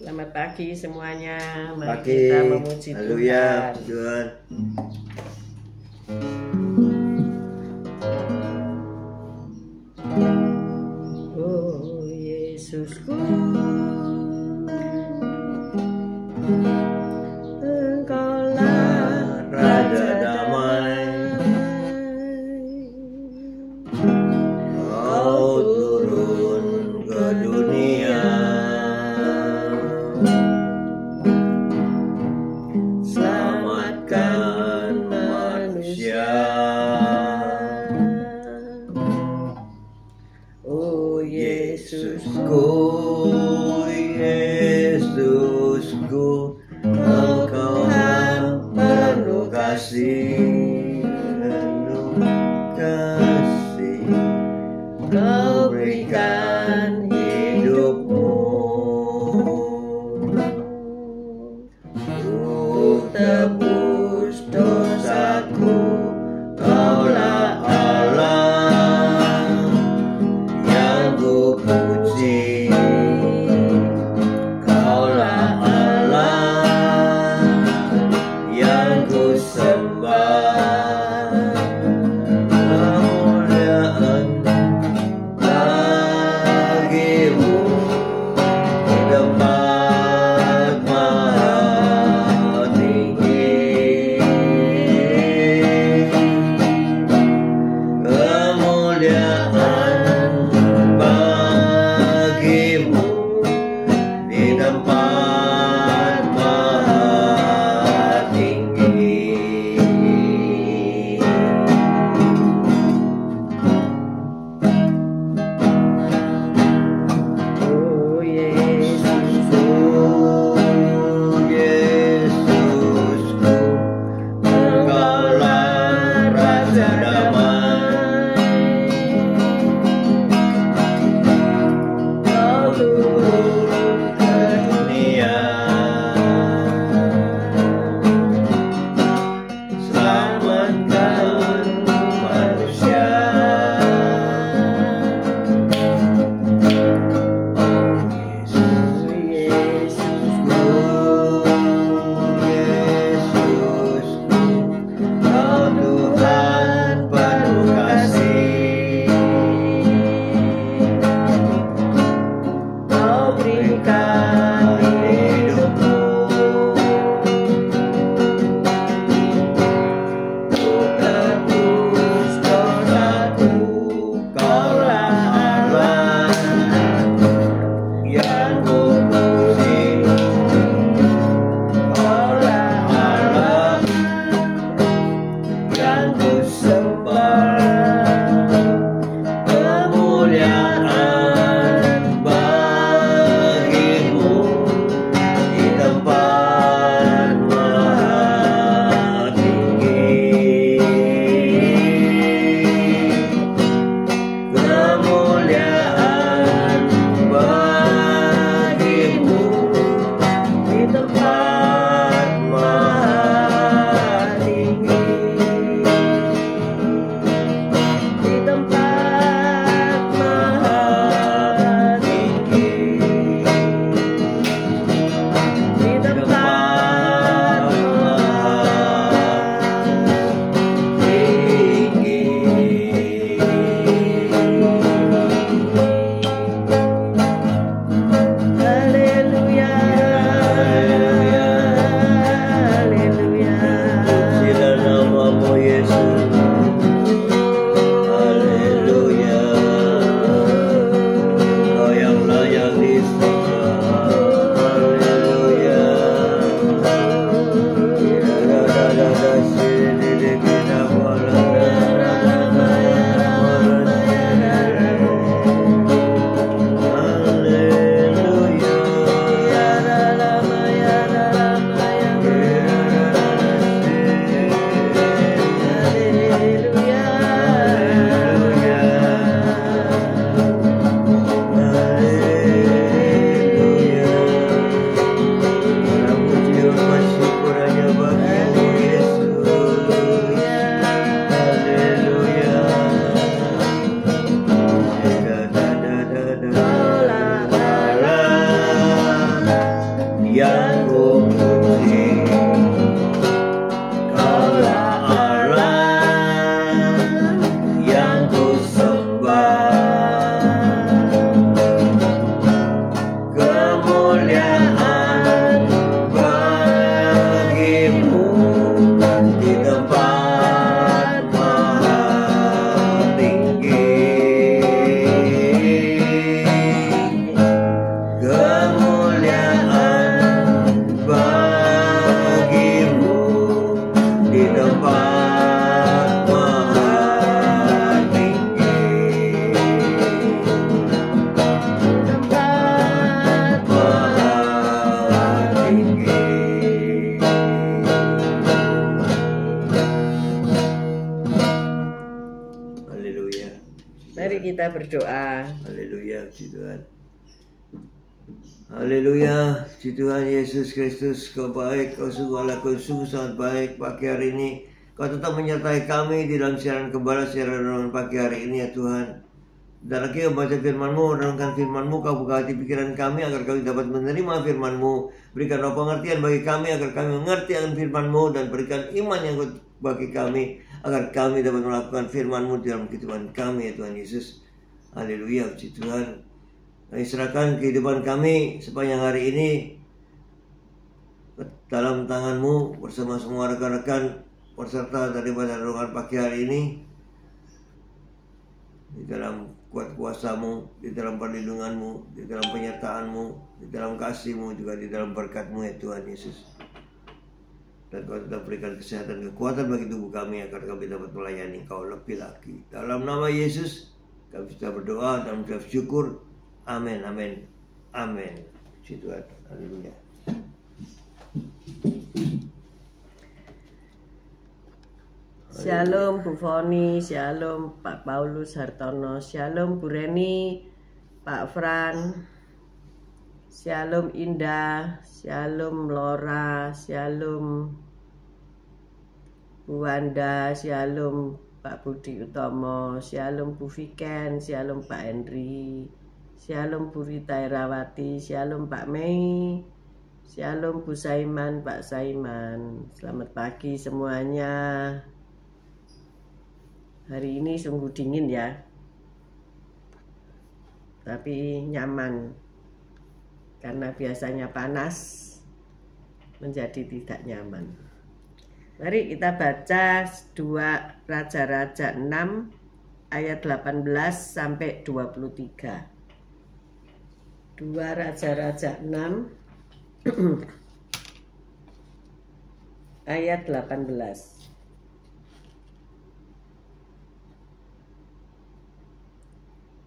Selamat pagi semuanya. Mari Pagi. kita memuji Haleluya, Tuhan. Tuhan. Oh Yesusku, Engkaulah Raja damai, Kau turun ke dunia, selamatkan manusia. Oh Yesusku, Yesusku, Engkaulah penuh kasih, Kau berikan hidupmu untuk tebus dosaku. Kaulah Allah yang ku puji, Kaulah Allah yang ku sembah. Kemuliaan bagi kita berdoa. Haleluya, puji Tuhan. Haleluya, puji Tuhan Yesus Kristus, Kau baik, Kau sungguh Allah, Kau sungguh sangat baik. Pagi hari ini Kau tetap menyertai kami di dalam siaran kembali, siaran renungan pagi hari ini ya Tuhan. Dan lagi membaca firman-Mu, merenungkan firman-Mu, Kau buka hati pikiran kami agar kami dapat menerima firman-Mu. Berikan roh pengertian bagi kami agar kami mengerti akan firman-Mu, dan berikan iman yang kuat bagi kami agar kami dapat melakukan firman-Mu dalam kehidupan kami ya Tuhan Yesus. Haleluya, puji Tuhan. Kami serahkan kehidupan kami sepanjang hari ini dalam tangan-Mu bersama semua rekan-rekan peserta daripada renungan pagi hari ini. Di dalam kuat kuasa-Mu, di dalam perlindungan-Mu, di dalam penyertaan-Mu, di dalam kasih-Mu, juga di dalam berkat-Mu ya Tuhan Yesus. Dan Kau tetap berikan kesehatan, kekuatan bagi tubuh kami agar kami dapat melayani Kau lebih lagi. Dalam nama Yesus kami sudah berdoa dan mengucap syukur. Amin, amin, amin. Puji Tuhan, haleluya. Shalom Bu Foni, shalom Pak Paulus Hartono, shalom Bu Reni, Pak Fran, shalom Indah, shalom Lora, shalom Bu Wanda, shalom Pak Budi Utomo, shalom Bu Viken, shalom Pak Henry, shalom Bu Rita Irawati, shalom Pak Mei, shalom Bu Saiman, Pak Saiman. Selamat pagi semuanya. Hari ini sungguh dingin ya, tapi nyaman. Karena biasanya panas menjadi tidak nyaman. Mari kita baca 2 Raja-Raja 6 ayat 18 sampai 23. 2 Raja-Raja 6 ayat 18.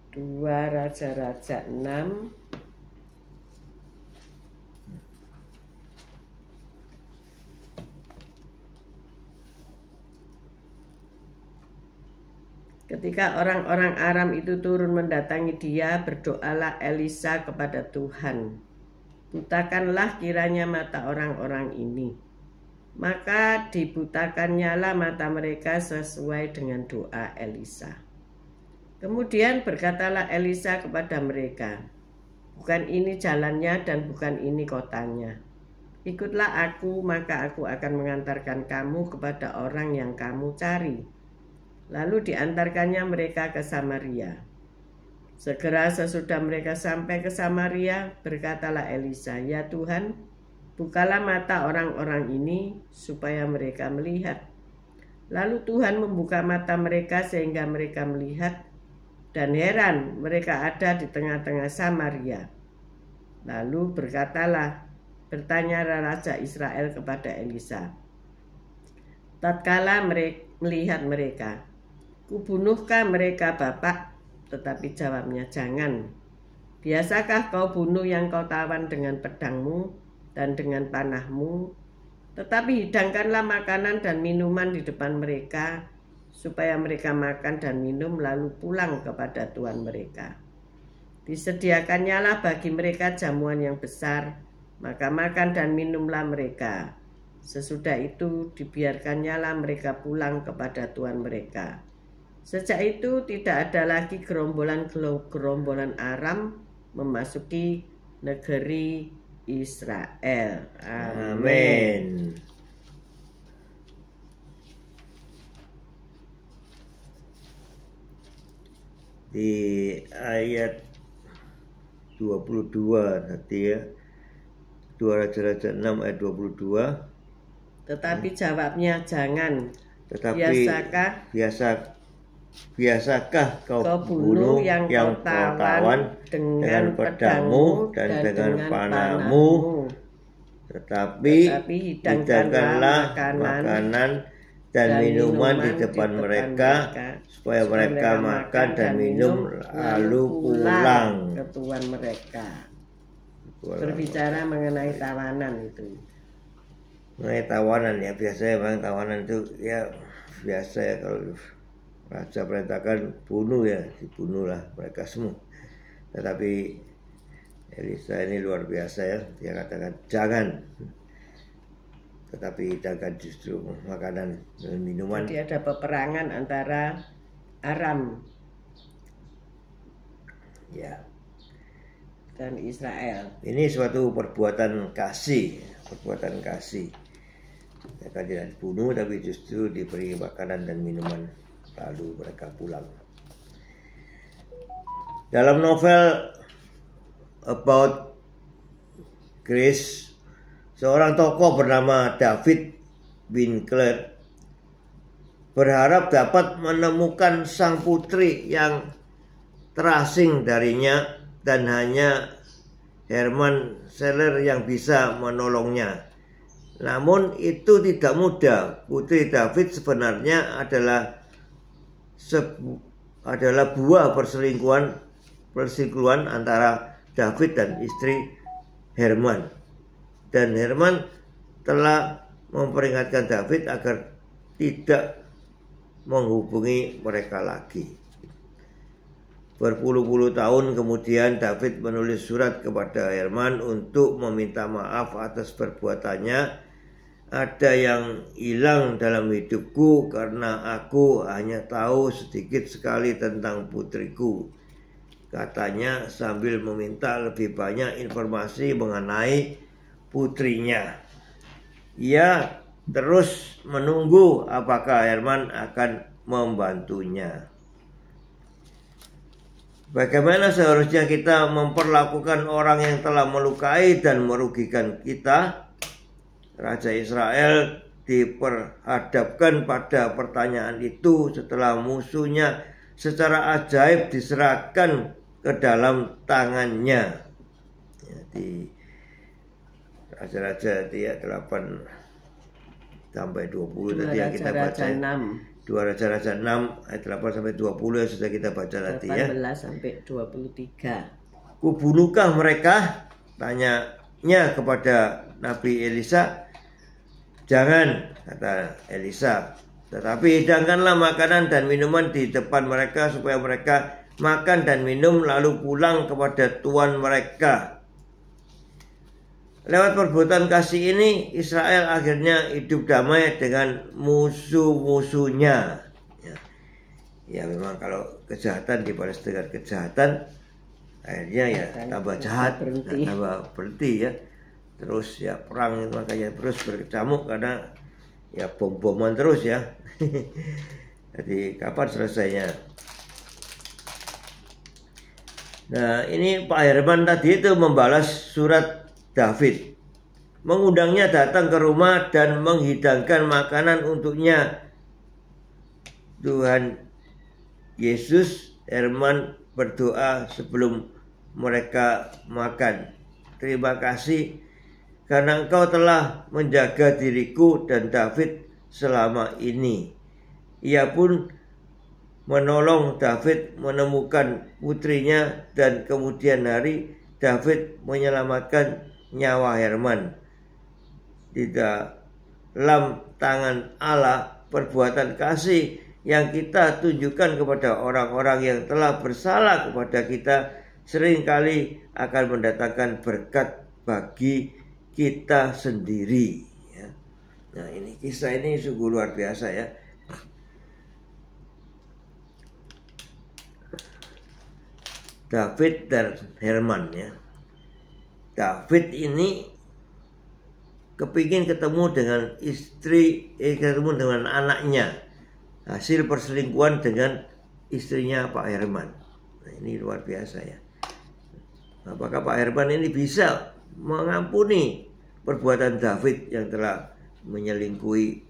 Dua Raja-Raja 6 Ketika orang-orang Aram itu turun mendatangi dia, berdoalah Elisa kepada Tuhan, "Butakanlah kiranya mata orang-orang ini." Maka dibutakannyalah mata mereka sesuai dengan doa Elisa. Kemudian berkatalah Elisa kepada mereka, "Bukan ini jalannya dan bukan ini kotanya. Ikutlah aku, maka aku akan mengantarkan kamu kepada orang yang kamu cari." Lalu diantarkannya mereka ke Samaria. Segera sesudah mereka sampai ke Samaria, berkatalah Elisa, "Ya Tuhan, bukalah mata orang-orang ini supaya mereka melihat." Lalu Tuhan membuka mata mereka sehingga mereka melihat, dan heran mereka ada di tengah-tengah Samaria. Lalu bertanyalah Raja Israel kepada Elisa, tatkala melihat mereka, "Kubunuhkah mereka Bapak?" Tetapi jawabnya, "Jangan. Biasakah kau bunuh yang kau tawan dengan pedangmu dan dengan panahmu? Tetapi hidangkanlah makanan dan minuman di depan mereka, supaya mereka makan dan minum lalu pulang kepada tuan mereka. Disediakannyalah bagi mereka jamuan yang besar, maka makan dan minumlah mereka. Sesudah itu dibiarkannyalah mereka pulang kepada tuan mereka." Sejak itu tidak ada lagi gerombolan Aram memasuki negeri Israel. Amin. Di ayat 22 nanti ya, 2 Raja-Raja 6 ayat 22. Tetapi jawabnya, "Jangan. Tetapi biasakah kau bunuh yang kau tawan dengan pedangmu dan dengan panahmu? Tetapi hidangkanlah makanan dan minuman di depan mereka, supaya mereka makan dan minum lalu pulang ke tuan mereka." Berbicara mengenai tawanan itu. Mengenai tawanan ya, biasanya memang tawanan itu ya biasa ya, kalau raja perintahkan bunuh ya, dibunuhlah mereka semua. Tetapi Elisa ini luar biasa ya, dia katakan jangan, tetapi hidangkan justru makanan dan minuman. Jadi ada peperangan antara Aram Ya, dan Israel. ini suatu perbuatan kasih. Mereka tidak dibunuh tapi justru diberi makanan dan minuman, lalu mereka pulang. Dalam novel About Grace, seorang tokoh bernama David Winkler berharap dapat menemukan sang putri yang terasing darinya, dan hanya Herman Seller yang bisa menolongnya. Namun itu tidak mudah. Putri David sebenarnya adalah buah perselingkuhan antara David dan istri Herman. Dan Herman telah memperingatkan David agar tidak menghubungi mereka lagi. Berpuluh-puluh tahun kemudian David menulis surat kepada Herman untuk meminta maaf atas perbuatannya. Ada yang hilang dalam hidupku karena aku hanya tahu sedikit sekali tentang putriku, katanya sambil meminta lebih banyak informasi mengenai putrinya. Ia terus menunggu apakah Herman akan membantunya. Bagaimana seharusnya kita memperlakukan orang yang telah melukai dan merugikan kita? Raja Israel diperhadapkan pada pertanyaan itu setelah musuhnya secara ajaib diserahkan ke dalam tangannya. Jadi Raja-Raja 8 sampai 20 tadi yang kita baca. 2 Raja-Raja 6 ayat 8 sampai 20 yang sudah kita baca tadi ya. 18 sampai 23. Kubunuhkah mereka? Tanyanya kepada Nabi Elisa. Jangan, kata Elisa, tetapi hidangkanlah makanan dan minuman di depan mereka supaya mereka makan dan minum lalu pulang kepada tuan mereka. Lewat perbuatan kasih ini Israel akhirnya hidup damai dengan musuh-musuhnya. Ya memang kalau kejahatan dibalas dengan kejahatan, akhirnya ya tambah jahat, tambah berhenti ya. Terus ya perang, makanya terus berkecamuk karena ya bom-boman terus ya. Jadi kapan selesainya? Nah ini Pak Herman tadi itu membalas surat David, mengundangnya datang ke rumah dan menghidangkan makanan untuknya. Tuhan Yesus, Herman berdoa sebelum mereka makan. Terima kasih karena engkau telah menjaga diriku dan David selama ini. Ia pun menolong David menemukan putrinya, dan kemudian hari David menyelamatkan nyawa Herman. Di dalam tangan Allah, perbuatan kasih yang kita tunjukkan kepada orang-orang yang telah bersalah kepada kita seringkali akan mendatangkan berkat bagi kita sendiri ya. Nah ini kisah ini sungguh luar biasa ya. David dan Herman ya. David ini kepingin ketemu dengan ketemu dengan anaknya, hasil perselingkuhan dengan istrinya Pak Herman. Nah, ini luar biasa ya. Apakah Pak Herman ini bisa mengampuni perbuatan David yang telah menyelingkuhi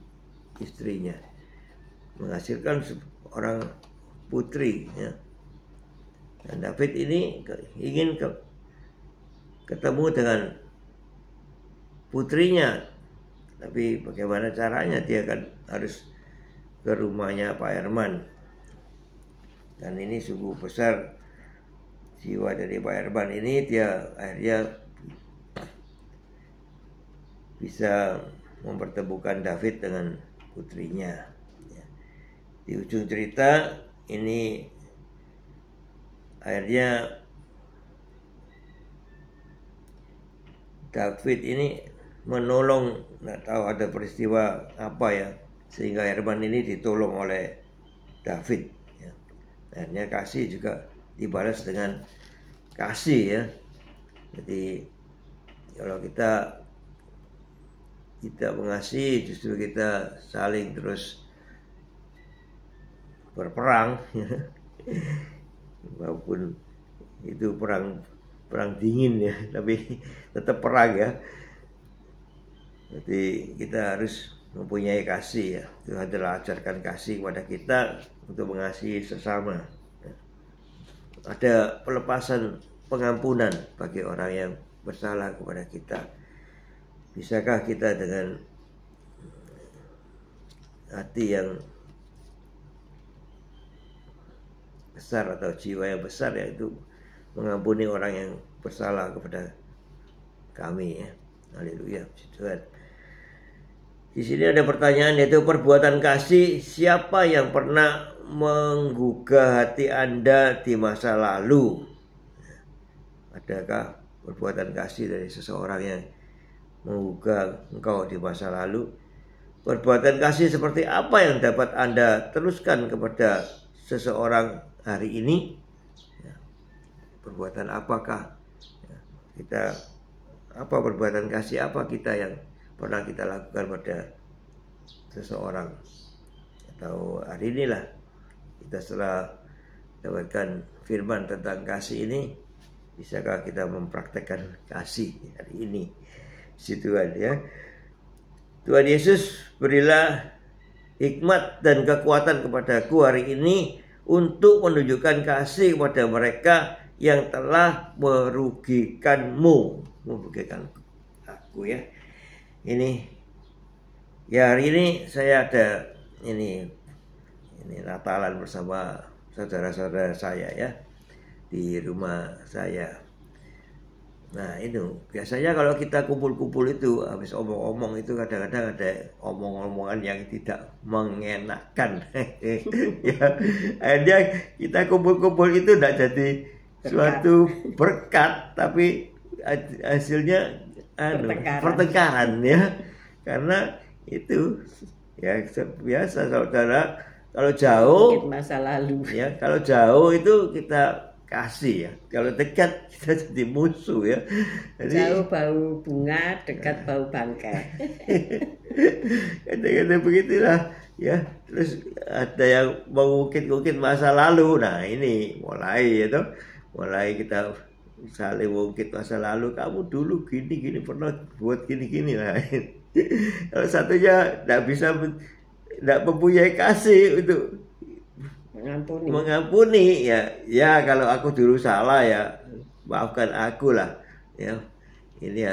istrinya, menghasilkan seorang putri ya. Dan David ini ingin ketemu dengan putrinya, tapi bagaimana caranya? Dia kan harus ke rumahnya Pak Herman. Dan ini sungguh besar jiwa dari Pak Herman ini. Dia akhirnya bisa mempertemukan David dengan putrinya. di ujung cerita ini akhirnya David ini menolong, nggak tahu ada peristiwa apa ya, sehingga Herman ini ditolong oleh David ya. Akhirnya kasih juga dibalas dengan kasih ya. Jadi kalau kita mengasihi, justru kita saling terus berperang ya. Walaupun itu perang dingin ya, tapi tetap perang ya. Jadi kita harus mempunyai kasih ya. Tuhan telah ajarkan kasih kepada kita untuk mengasihi sesama. Ada pelepasan pengampunan bagi orang yang bersalah kepada kita. Bisakah kita dengan hati yang besar atau jiwa yang besar, yaitu mengampuni orang yang bersalah kepada kami ya. Haleluya, puji Tuhan. Di sini ada pertanyaan, yaitu perbuatan kasih, siapa yang pernah menggugah hati Anda di masa lalu? Adakah perbuatan kasih dari seseorang yang menggugah engkau di masa lalu? Perbuatan kasih seperti apa yang dapat Anda teruskan kepada seseorang hari ini? Perbuatan apakah apa perbuatan kasih apa kita yang pernah kita lakukan pada seseorang? Atau hari inilah kita setelah dapatkan firman tentang kasih ini, bisakah kita mempraktekkan kasih hari ini? Tuhan ya. Tuhan Yesus, berilah hikmat dan kekuatan kepadaku hari ini untuk menunjukkan kasih kepada mereka yang telah merugikanmu, merugikan aku ya. Ini ya, hari ini saya ada ini Natalan bersama saudara-saudara saya ya di rumah saya. Nah itu biasanya kalau kita kumpul-kumpul itu, habis omong-omong itu kadang-kadang ada omong-omongan yang tidak mengenakan. Ya, akhirnya kita kumpul-kumpul itu tidak jadi suatu berkat, tapi hasilnya pertengkaran ya. Karena itu ya biasa saudara, kalau jauh masa lalu ya, kalau jauh itu kita kasih ya, kalau dekat kita jadi musuh ya. Jadi, jauh bau bunga, dekat bau bangkai. Kata-kata begitulah ya. Terus ada yang mengungkit-ungkit masa lalu. Nah ini mulai kita saling mengungkit masa lalu. Kamu dulu gini pernah buat gini lah. Kalau satunya tidak mempunyai kasih untuk mengampuni ya kalau aku dulu salah ya maafkan aku lah ya. Ini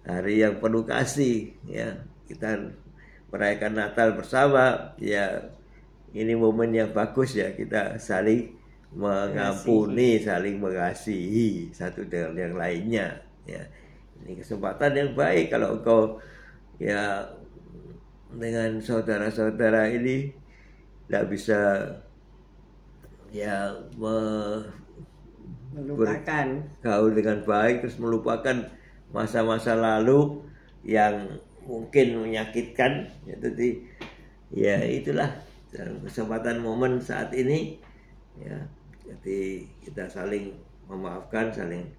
hari yang penuh kasih ya, kita merayakan Natal bersama ya. Ini momen yang bagus ya, kita saling mengampuni, saling mengasihi satu dengan yang lainnya ya. Ini kesempatan yang baik kalau engkau ya dengan saudara-saudara ini tidak bisa ya melupakan gaul dengan baik, terus melupakan masa-masa lalu yang mungkin menyakitkan ya. Jadi ya itulah kesempatan momen saat ini ya. Jadi kita saling memaafkan, saling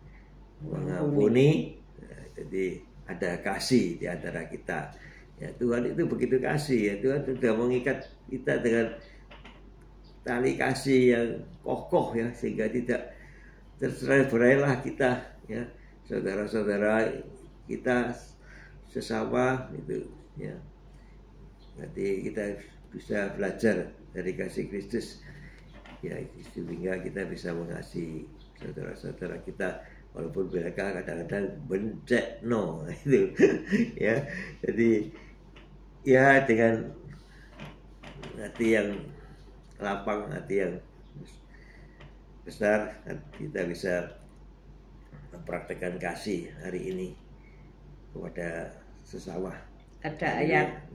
mengampuni ya. Jadi ada kasih di antara kita ya. Tuhan itu begitu kasih ya. Tuhan sudah mengikat kita dengan tali kasih yang kokoh ya, sehingga tidak tercerai-berailah kita ya, saudara-saudara kita sesama itu ya. Jadi kita bisa belajar dari kasih Kristus ya, sehingga kita bisa mengasihi saudara-saudara kita walaupun mereka kadang-kadang bencet itu ya. Jadi ya dengan hati yang lapang, hati yang besar, kita bisa mempraktekkan kasih hari ini kepada sesama. Ada ayat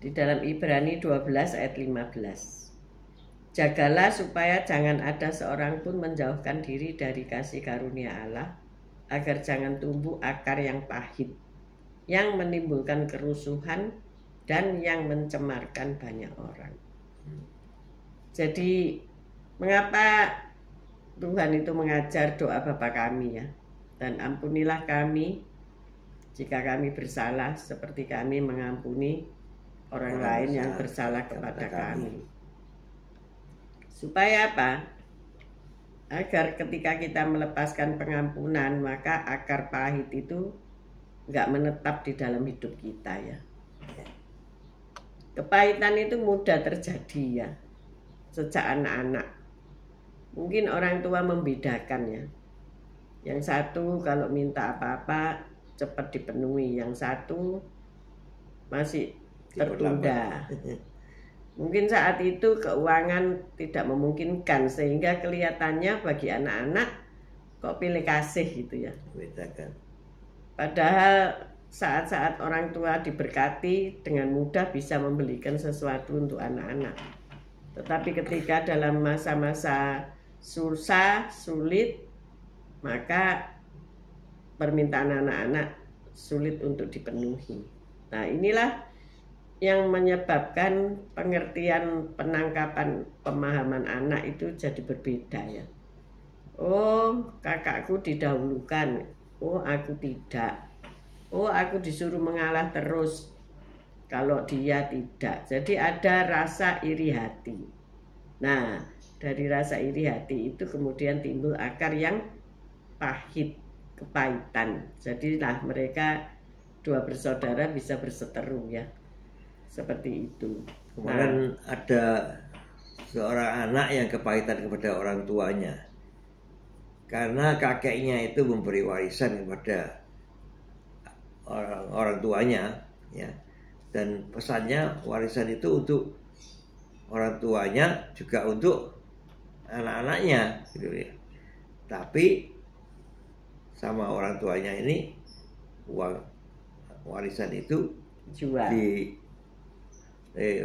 Di dalam Ibrani 12 ayat 15. Jagalah supaya jangan ada seorang pun menjauhkan diri dari kasih karunia Allah, agar jangan tumbuh akar yang pahit, yang menimbulkan kerusuhan dan yang mencemarkan banyak orang. Jadi mengapa Tuhan itu mengajar doa Bapa kami ya? Dan ampunilah kami jika kami bersalah seperti kami mengampuni orang lain yang bersalah kepada kami. Supaya apa? Agar ketika kita melepaskan pengampunan, maka akar pahit itu nggak menetap di dalam hidup kita ya. Kepahitan itu mudah terjadi ya, sejak anak-anak. Mungkin orang tua membedakan ya. Yang satu kalau minta apa-apa cepat dipenuhi, yang satu masih tertunda. Mungkin saat itu keuangan tidak memungkinkan sehingga kelihatannya bagi anak-anak kok pilih kasih gitu ya. Bedakan. Padahal saat-saat orang tua diberkati dengan mudah bisa membelikan sesuatu untuk anak-anak. Tetapi ketika dalam masa-masa susah, sulit, maka permintaan anak-anak sulit untuk dipenuhi. Nah, inilah yang menyebabkan pengertian penangkapan pemahaman anak itu jadi berbeda ya. Oh, kakakku didahulukan. Oh, aku tidak. Oh, aku disuruh mengalah terus kalau dia tidak. Jadi ada rasa iri hati. Nah, dari rasa iri hati itu kemudian timbul akar yang pahit, kepahitan. Jadilah mereka dua bersaudara bisa berseteru ya. Seperti itu. Kemarin ada seorang anak yang kepahitan kepada orang tuanya karena kakeknya itu memberi warisan kepada orang tuanya ya, dan pesannya warisan itu untuk orang tuanya juga untuk anak-anaknya gitu ya. Tapi sama orang tuanya ini uang warisan itu jual di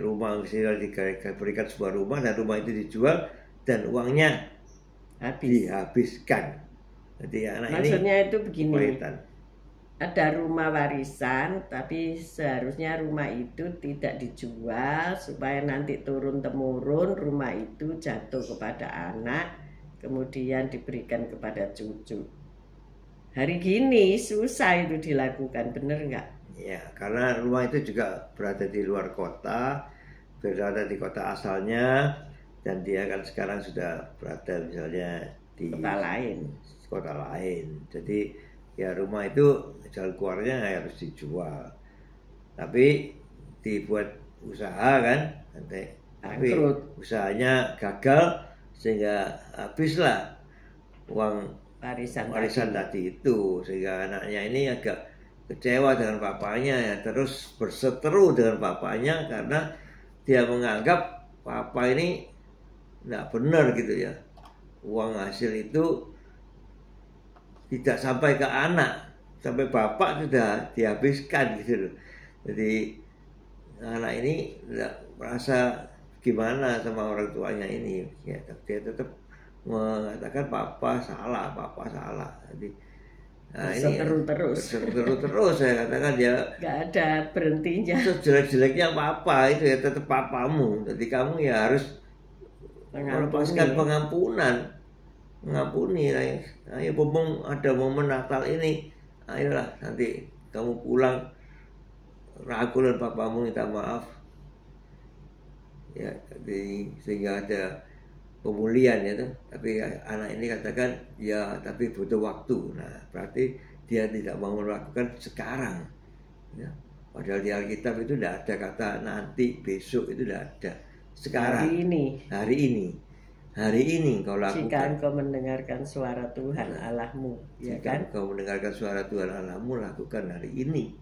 rumah, misalnya diberikan sebuah rumah dan rumah itu dijual dan uangnya dihabiskan. Jadi anak maksudnya ini itu begini, kepahitan. Ada rumah warisan tapi seharusnya rumah itu tidak dijual supaya nanti turun temurun rumah itu jatuh kepada anak kemudian diberikan kepada cucu. Hari gini susah itu dilakukan, bener nggak? Ya, karena rumah itu juga berada di luar kota, berada di kota asalnya, dan dia kan sekarang sudah berada misalnya di kota lain. Jadi ya rumah itu jalan keluarnya harus dijual. Tapi dibuat usaha kan, tapi usahanya gagal sehingga habislah uang warisan tadi itu, sehingga anaknya ini agak kecewa dengan bapaknya ya, terus berseteru dengan bapaknya karena dia menganggap papa ini tidak benar gitu ya. Uang hasil itu tidak sampai ke anak, sampai bapak sudah dihabiskan gitu loh. Jadi anak ini tidak merasa gimana sama orang tuanya ini ya, dia tetap mengatakan papa salah. Jadi nah, terus saya katakan ya nggak ada berhentinya. Jelek-jeleknya papa itu ya tetap papamu. Jadi kamu ya harus melepaskan pengampunan, mengampuni. Ayo ada momen Natal ini, ayolah nanti kamu pulang ragu dan papamu minta maaf. Ya, jadi sehingga ada pemulihan ya, tapi anak ini katakan ya tapi butuh waktu. Nah berarti dia tidak mau melakukan sekarang ya. Padahal di Alkitab itu tidak ada kata nanti, besok, itu tidak ada. Sekarang, hari ini kau lakukan. Jika engkau mendengarkan suara Tuhan Allahmu, ya kan? Jika engkau mendengarkan suara Tuhan Allahmu, lakukan hari ini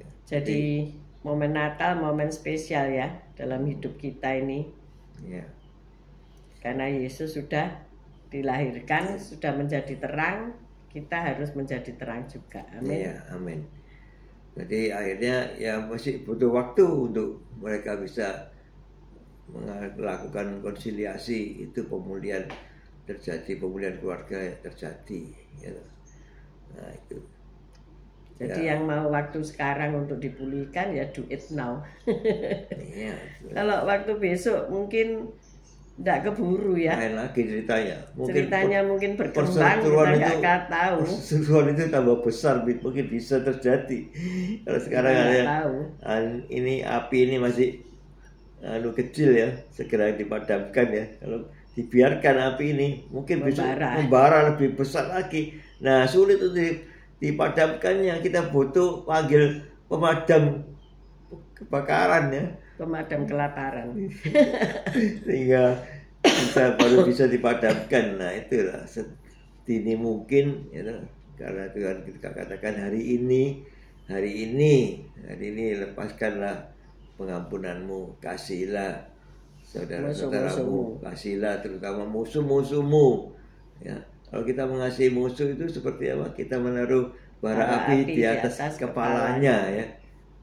ya. Jadi momen Natal momen spesial ya dalam hidup kita ini ya. Karena Yesus sudah dilahirkan, sudah menjadi terang, kita harus menjadi terang juga. Amin. Ya, amin. Jadi akhirnya ya masih butuh waktu untuk mereka bisa melakukan konsiliasi, itu pemulihan terjadi, pemulihan keluarga terjadi. Gitu. Nah itu. Jadi yang mau waktu sekarang untuk dipulihkan ya do it now. Iya. Kalau waktu besok mungkin tidak keburu ya. Lain lagi ceritanya. Ceritanya mungkin berkembang, kita nggak tahu. Perseteruan itu tambah besar, mungkin bisa terjadi. Kalau sekarang ini api ini masih kecil ya, segera dipadamkan ya. Kalau dibiarkan api ini mungkin bisa membara lebih besar lagi. Nah sulit untuk dipadamkannya, kita butuh panggil pemadam kebakaran ya, pemadam kelaparan, sehingga baru bisa dipadamkan. Nah itulah sedini mungkin ya, karena Tuhan kita katakan hari ini lepaskanlah pengampunanmu, kasihilah saudara-saudaramu, kasihilah terutama musuh-musuhmu ya. Kalau kita mengasihi musuh itu seperti apa? Kita menaruh bara api di atas kepalanya ya.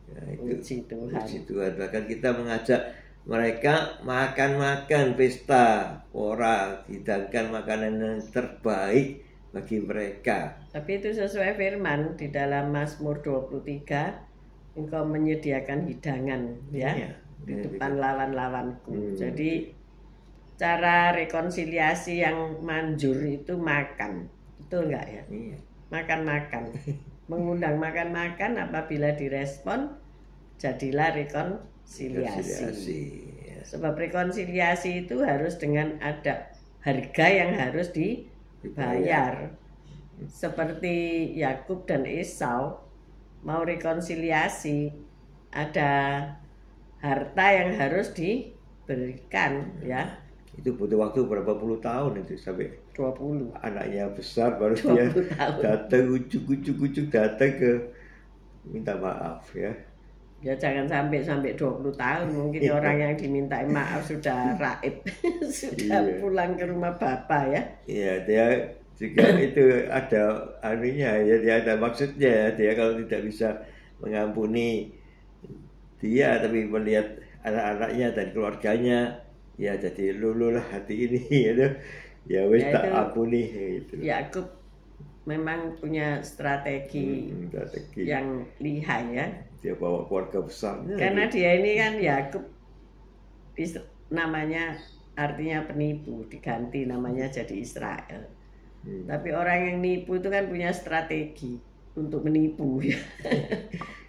Ya itu puji Tuhan. Bahkan kita mengajak mereka makan pesta pora, hidangkan makanan yang terbaik bagi mereka. Tapi itu sesuai firman di dalam Mazmur 23, engkau menyediakan hidangan ya, di depan lawan-lawanku. Jadi cara rekonsiliasi yang manjur itu makan, betul nggak ya? Makan-makan, mengundang makan-makan, apabila direspon jadilah rekonsiliasi. Sebab rekonsiliasi itu harus dengan ada harga yang harus dibayar. Seperti Yakub dan Esau mau rekonsiliasi, ada harta yang harus diberikan ya. Itu butuh waktu berapa puluh tahun itu, sampai 20. Anaknya besar baru dia datang, ujuk-ujuk datang ke minta maaf ya. Ya jangan sampai 20 tahun, mungkin orang yang dimintai maaf sudah raib, sudah pulang ke rumah bapak ya. Iya, dia juga itu ada anunya ya, dia ada maksudnya. Dia kalau tidak bisa mengampuni dia tapi melihat anak-anaknya dan keluarganya, ya jadi lululah hati ini gitu. Ya wis tak ampuni gitu. Yakub memang punya strategi yang lihai ya. Dia bawa keluarga besarnya. Karena dia ini kan Yakub, namanya artinya penipu, diganti namanya jadi Israel. Tapi orang yang nipu itu kan punya strategi untuk menipu ya.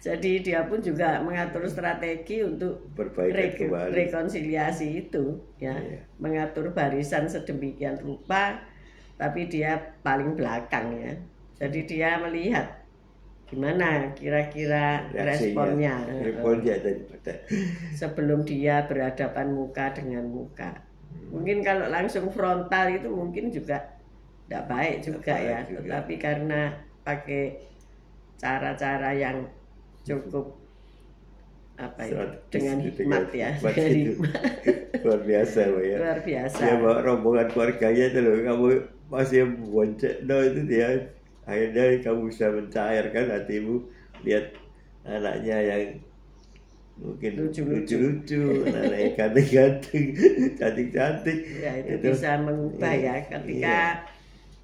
Jadi dia pun juga mengatur strategi untuk rekonsiliasi itu ya. Mengatur barisan sedemikian rupa, tapi dia paling belakang ya. Jadi dia melihat gimana kira-kira responnya sebelum dia berhadapan muka dengan muka. Mungkin kalau langsung frontal itu mungkin juga tidak baik juga ya. Tetapi karena pakai cara-cara yang cukup apa ya, dengan hikmat ya, luar biasa ya. Luar biasa. Dia bawa rombongan keluarganya itu loh, kamu masih bonceng itu dia. Akhirnya kamu bisa mencairkan hatimu lihat anaknya yang mungkin lucu-lucu, anaknya ganteng-ganteng, cantik-cantik. Ya itu bisa mengubah ya. Ketika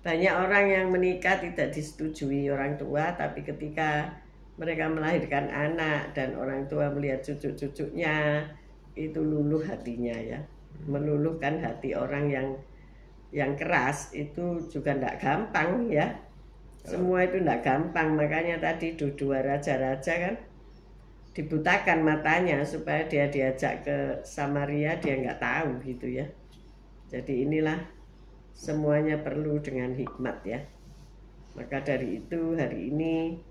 banyak orang yang menikah tidak disetujui orang tua, tapi ketika mereka melahirkan anak dan orang tua melihat cucu-cucunya, itu luluh hatinya ya. Meluluhkan hati orang yang keras itu juga tidak gampang ya. Semua itu tidak gampang, makanya tadi dua raja-raja kan dibutakan matanya supaya dia diajak ke Samaria, dia nggak tahu gitu ya. Jadi inilah semuanya perlu dengan hikmat ya. Maka dari itu hari ini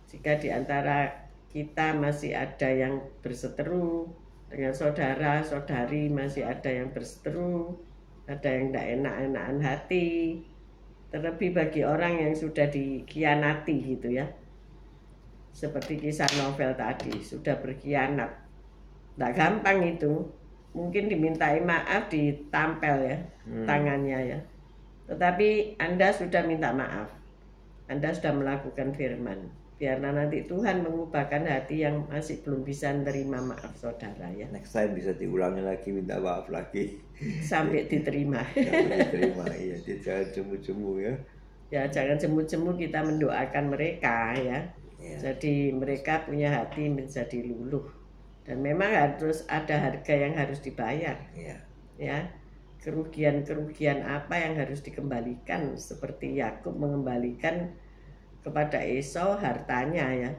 jika di antara kita masih ada yang berseteru dengan saudara-saudari, masih ada yang berseteru, ada yang tidak enak-enakan hati, terlebih bagi orang yang sudah dikhianati gitu ya. Seperti kisah novel tadi, sudah berkhianat. Tidak gampang itu. Mungkin dimintai maaf, ditampel ya tangannya ya. Tetapi Anda sudah minta maaf. Anda sudah melakukan firman. Biarlah nanti Tuhan mengubahkan hati yang masih belum bisa menerima maaf saudara ya. Next time bisa diulangi lagi, minta maaf lagi. Sampai diterima. Sampai diterima, iya. Jangan cemu-cemu ya. Ya jangan cemu-cemu, kita mendoakan mereka ya. Jadi mereka punya hati menjadi luluh. Dan memang harus ada harga yang harus dibayar. Ya. Kerugian-kerugian apa yang harus dikembalikan, seperti Yakub mengembalikan kepada Esau hartanya ya,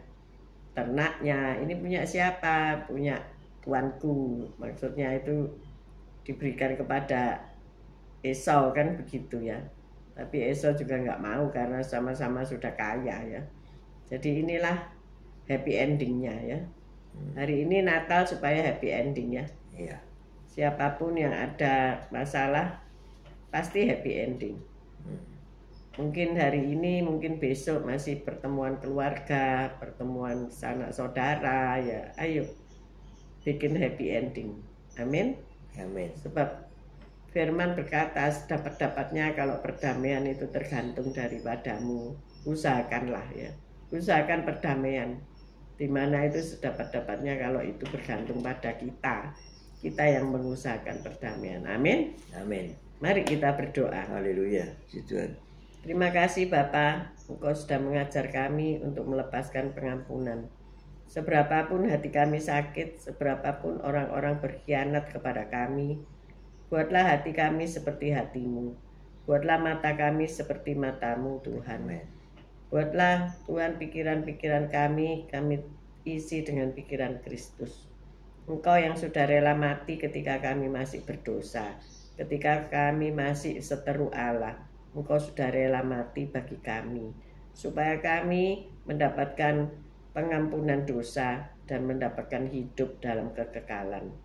ternaknya. Ini punya siapa? Punya tuanku. Maksudnya itu diberikan kepada Esau kan begitu ya. Tapi Esau juga nggak mau karena sama-sama sudah kaya ya. Jadi inilah happy endingnya ya. Hari ini Natal supaya happy ending ya. Siapapun yang ada masalah pasti happy ending. Mungkin hari ini, mungkin besok masih pertemuan keluarga, pertemuan sanak saudara ya. Ayo bikin happy ending. Amin. Amin. Sebab firman berkata, sedapat-dapatnya kalau perdamaian itu tergantung daripadamu, usahakanlah ya. Usahakan perdamaian. Dimana itu sedapat-dapatnya kalau itu bergantung pada kita. Kita yang mengusahakan perdamaian. Amin. Amin. Mari kita berdoa. Haleluya. Tuhan. Terima kasih Bapa, Engkau sudah mengajar kami untuk melepaskan pengampunan. Seberapapun hati kami sakit, seberapapun orang-orang berkhianat kepada kami, buatlah hati kami seperti hati-Mu. Buatlah mata kami seperti mata-Mu Tuhan. Buatlah Tuhan pikiran-pikiran kami isi dengan pikiran Kristus. Engkau yang sudah rela mati ketika kami masih berdosa, ketika kami masih seteru Allah. Engkau sudah rela mati bagi kami, supaya kami mendapatkan pengampunan dosa dan mendapatkan hidup dalam kekekalan.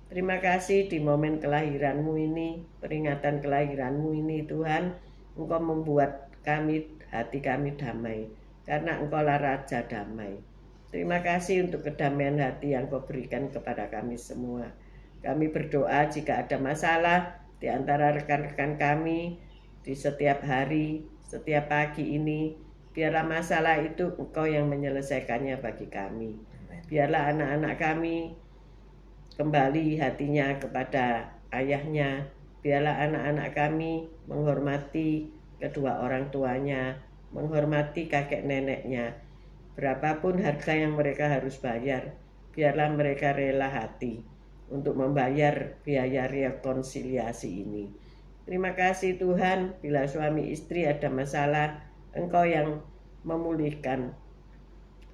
Terima kasih di momen kelahiran-Mu ini, peringatan kelahiran-Mu ini Tuhan, Engkau membuat hati kami damai, karena Engkaulah Raja damai. Terima kasih untuk kedamaian hati yang Kau berikan kepada kami semua. Kami berdoa jika ada masalah di antara rekan-rekan kami, di setiap hari, setiap pagi ini, biarlah masalah itu Engkau yang menyelesaikannya bagi kami. Biarlah anak-anak kami kembali hatinya kepada ayahnya. Biarlah anak-anak kami menghormati kedua orang tuanya, menghormati kakek neneknya. Berapapun harga yang mereka harus bayar, biarlah mereka rela hati untuk membayar biaya rekonsiliasi ini. Terima kasih Tuhan, bila suami istri ada masalah, Engkau yang memulihkan.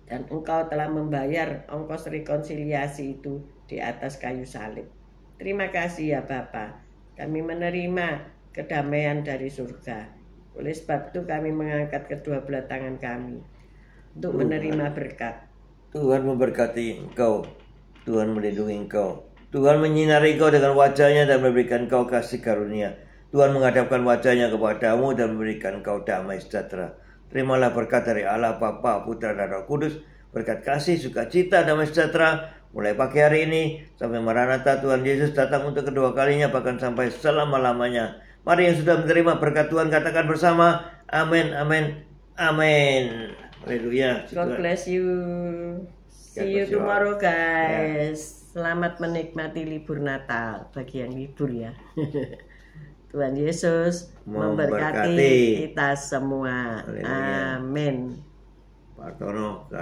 Dan Engkau telah membayar ongkos rekonsiliasi itu di atas kayu salib. Terima kasih ya Bapa, kami menerima kedamaian dari surga. Oleh sebab itu kami mengangkat kedua belah tangan kami untuk menerima berkat. Tuhan memberkati engkau, Tuhan melindungi engkau, Tuhan menyinari engkau dengan wajah-Nya dan memberikan engkau kasih karunia. Tuhan menghadapkan wajah-Nya kepadamu dan memberikan engkau damai sejahtera. Terimalah berkat dari Allah Bapa, Putra dan Roh Kudus, berkat kasih, sukacita, damai sejahtera, mulai pagi hari ini sampai Maranatha Tuhan Yesus datang untuk kedua kalinya, bahkan sampai selama-lamanya. Mari yang sudah menerima berkat Tuhan katakan bersama, amin, amin, amin. Haleluya. God bless you. See you tomorrow guys. Selamat menikmati libur Natal bagi yang libur ya. Tuhan Yesus memberkati kita semua. Amin. Pak Tono.